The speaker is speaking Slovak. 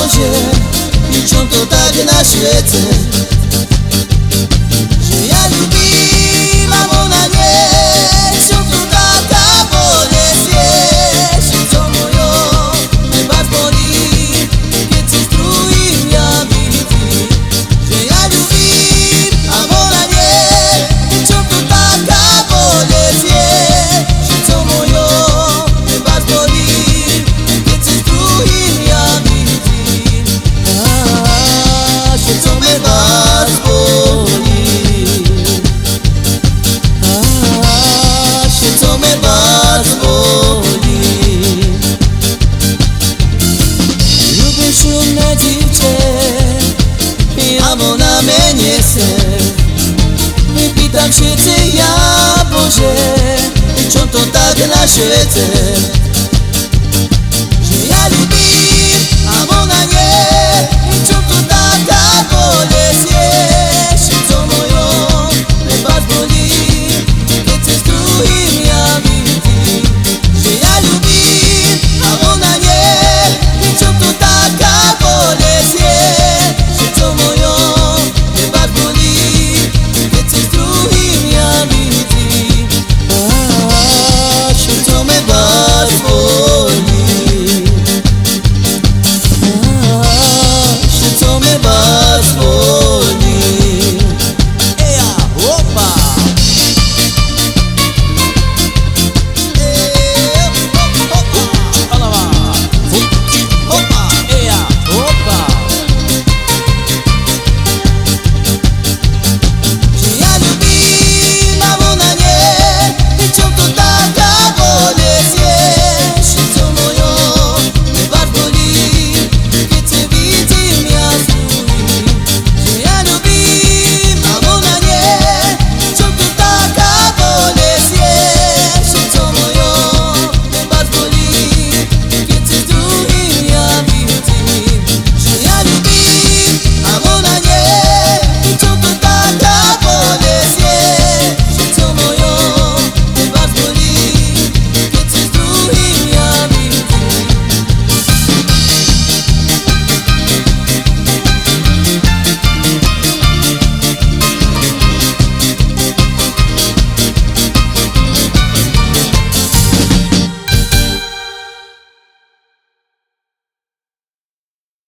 Bože, i čom to tak na świecie, że ja ľubím a ona nie, čom to taka bolesť je, srdco mojo, neba zbolí, keď si s druhým ja vidím, že ja ľubím a ona nie, čom to taka bolesť je, srdco mojo, neba zbolí, keď si s druhým ja vidím, srdco me vás bolí, srdco me vás bolí. Ľubíš umné dívče, a ona mene se, pýtam všetci ja, Bože, čom to tak na świecie.